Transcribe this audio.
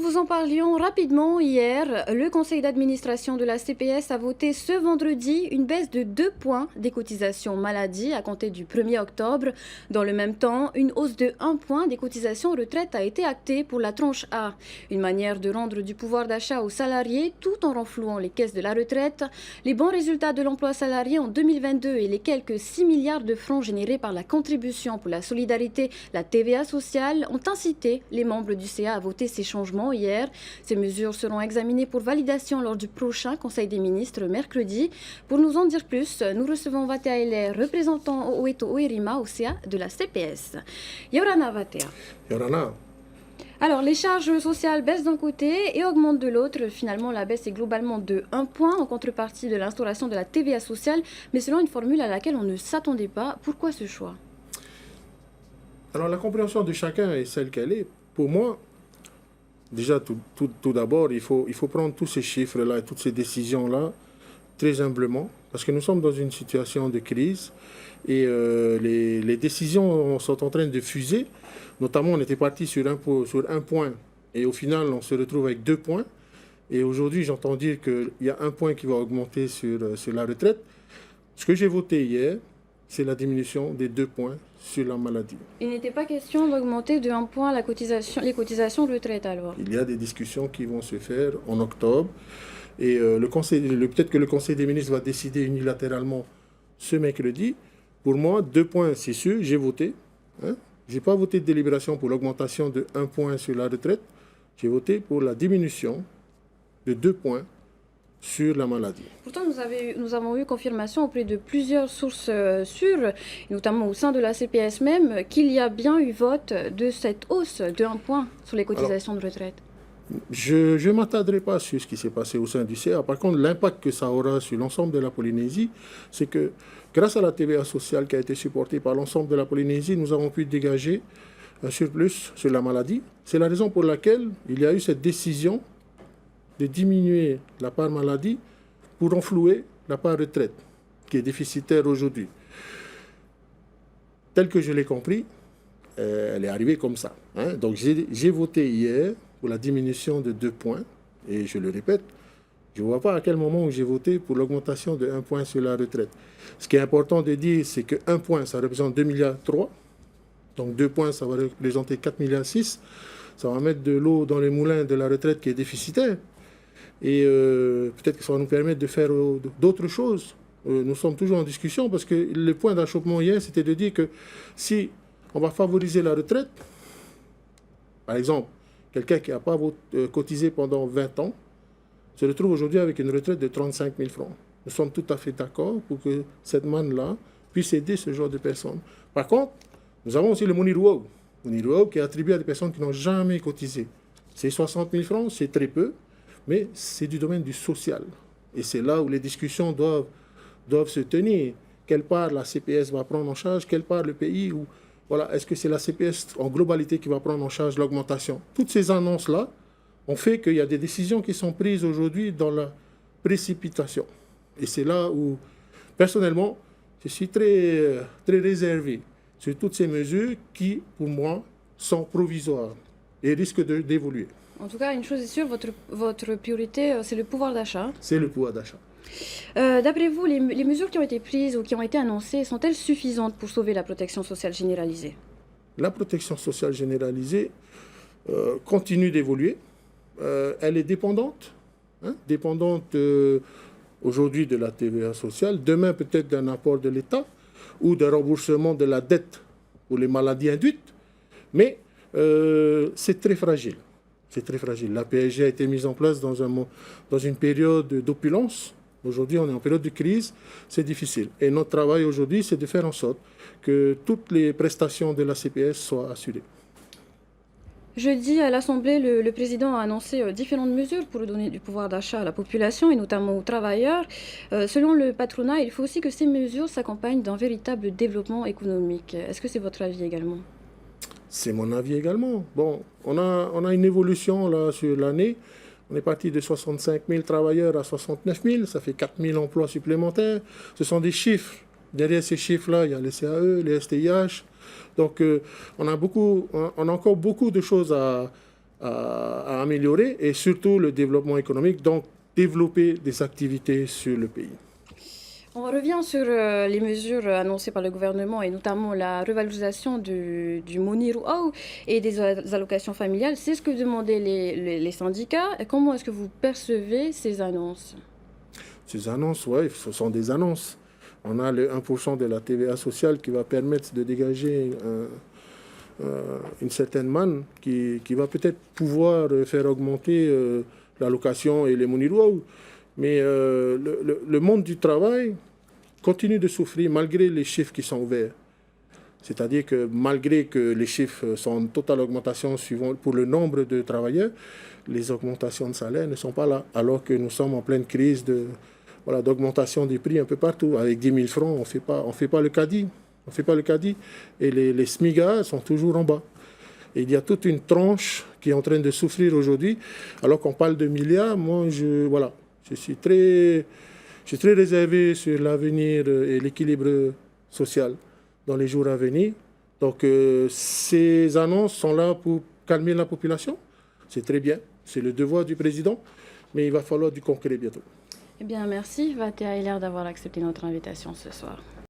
vous en parlions rapidement hier, le conseil d'administration de la CPS a voté ce vendredi une baisse de 2 points des cotisations maladie à compter du 1er octobre. Dans le même temps, une hausse de 1 point des cotisations retraite a été actée pour la tranche A. Une manière de rendre du pouvoir d'achat aux salariés tout en renflouant les caisses de la retraite. Les bons résultats de l'emploi salarié en 2022 et les quelques 6 milliards de francs générés par la contribution pour la solidarité, la TVA sociale, ont incité les membres du CA à voter ces changements hier. Ces mesures seront examinées pour validation lors du prochain Conseil des ministres mercredi. Pour nous en dire plus, nous recevons Vatea Eller, représentant Oeto Oerima au CA de la CPS. Yorana Vatea. Yorana. Alors, les charges sociales baissent d'un côté et augmentent de l'autre. Finalement, la baisse est globalement de 1 point en contrepartie de l'instauration de la TVA sociale, mais selon une formule à laquelle on ne s'attendait pas. Pourquoi ce choix? Alors, la compréhension de chacun est celle qu'elle est. Pour moi, déjà, tout d'abord, il faut prendre tous ces chiffres-là et toutes ces décisions-là très humblement, parce que nous sommes dans une situation de crise et les décisions sont en train de fuser. Notamment, on était parti sur un point et au final, on se retrouve avec 2 points. Et aujourd'hui, j'entends dire qu'il y a 1 point qui va augmenter sur la retraite. Ce que j'ai voté hier, c'est la diminution des 2 points sur la maladie. Il n'était pas question d'augmenter de 1 point les cotisations de retraite alors? Il y a des discussions qui vont se faire en octobre. Et peut-être que le Conseil des ministres va décider unilatéralement ce mercredi. Pour moi, 2 points, c'est sûr, j'ai voté. Je n'ai pas voté de délibération pour l'augmentation de 1 point sur la retraite. J'ai voté pour la diminution de 2 points sur la maladie. Pourtant, nous avons eu confirmation auprès de plusieurs sources sûres, notamment au sein de la CPS même, qu'il y a bien eu vote de cette hausse de 1 point sur les cotisations de retraite. Je ne m'attarderai pas sur ce qui s'est passé au sein du CA. Par contre, l'impact que ça aura sur l'ensemble de la Polynésie, c'est que grâce à la TVA sociale qui a été supportée par l'ensemble de la Polynésie, nous avons pu dégager un surplus sur la maladie. C'est la raison pour laquelle il y a eu cette décision de diminuer la part maladie pour renflouer la part retraite, qui est déficitaire aujourd'hui. Tel que je l'ai compris, elle est arrivée comme ça. Donc j'ai voté hier pour la diminution de 2 points, et je le répète, je ne vois pas à quel moment où j'ai voté pour l'augmentation de 1 point sur la retraite. Ce qui est important de dire, c'est que 1 point, ça représente 2,3 milliards. Donc 2 points, ça va représenter 4,6 milliards. Ça va mettre de l'eau dans les moulins de la retraite qui est déficitaire. Et peut-être que ça va nous permettre de faire d'autres choses. Nous sommes toujours en discussion parce que le point d'achoppement hier, c'était de dire que si on va favoriser la retraite, par exemple, quelqu'un qui n'a pas cotisé pendant 20 ans se retrouve aujourd'hui avec une retraite de 35 000 francs. Nous sommes tout à fait d'accord pour que cette manne-là puisse aider ce genre de personnes. Par contre, nous avons aussi le Moniruau. Moniruau qui est attribué à des personnes qui n'ont jamais cotisé. C'est 60 000 francs, c'est très peu, mais c'est du domaine du social. Et c'est là où les discussions doivent se tenir. Quelle part la CPS va prendre en charge, quelle part le pays, ou voilà, est-ce que c'est la CPS en globalité qui va prendre en charge l'augmentation? Toutes ces annonces-là ont fait qu'il y a des décisions qui sont prises aujourd'hui dans la précipitation. Et c'est là où, personnellement, je suis très, très réservé sur toutes ces mesures qui, pour moi, sont provisoires et risquent d'évoluer. En tout cas, une chose est sûre, votre priorité, c'est le pouvoir d'achat. C'est le pouvoir d'achat. D'après vous, les mesures qui ont été prises ou qui ont été annoncées sont-elles suffisantes pour sauver la protection sociale généralisée? La protection sociale généralisée continue d'évoluer. Elle est dépendante aujourd'hui de la TVA sociale, demain peut-être d'un apport de l'État ou d'un remboursement de la dette pour les maladies induites, mais c'est très fragile. C'est très fragile. La PSG a été mise en place dans une période d'opulence. Aujourd'hui, on est en période de crise, c'est difficile. Et notre travail aujourd'hui, c'est de faire en sorte que toutes les prestations de la CPS soient assurées. Jeudi, à l'Assemblée, le président a annoncé différentes mesures pour donner du pouvoir d'achat à la population et notamment aux travailleurs. Selon le patronat, il faut aussi que ces mesures s'accompagnent d'un véritable développement économique. Est-ce que c'est votre avis également? C'est mon avis également. Bon, on a une évolution là sur l'année. On est parti de 65 000 travailleurs à 69 000. Ça fait 4 000 emplois supplémentaires. Ce sont des chiffres. Derrière ces chiffres-là, il y a les CAE, les STIH. Donc, on a encore beaucoup de choses à à améliorer, et surtout le développement économique, donc développer des activités sur le pays. On revient sur les mesures annoncées par le gouvernement et notamment la revalorisation du Moniruau et des allocations familiales. C'est ce que demandaient les syndicats. Comment est-ce que vous percevez ces annonces? Ces annonces, oui, ce sont des annonces. On a le 1% de la TVA sociale qui va permettre de dégager une certaine manne qui va peut-être pouvoir faire augmenter l'allocation et les Moniruau. Mais le monde du travail continue de souffrir malgré les chiffres qui sont ouverts. C'est-à-dire que malgré que les chiffres sont en totale augmentation suivant pour le nombre de travailleurs, les augmentations de salaire ne sont pas là, alors que nous sommes en pleine crise d'augmentation des prix un peu partout. Avec 10 000 francs, on ne fait pas le caddie. On fait pas le caddie. Et les SMIGA sont toujours en bas. Et il y a toute une tranche qui est en train de souffrir aujourd'hui, alors qu'on parle de milliards. Moi, je suis très réservé sur l'avenir et l'équilibre social dans les jours à venir. Donc, ces annonces sont là pour calmer la population. C'est très bien, c'est le devoir du président, mais il va falloir du concret bientôt. Eh bien, merci, Vatea Hilaire, d'avoir accepté notre invitation ce soir.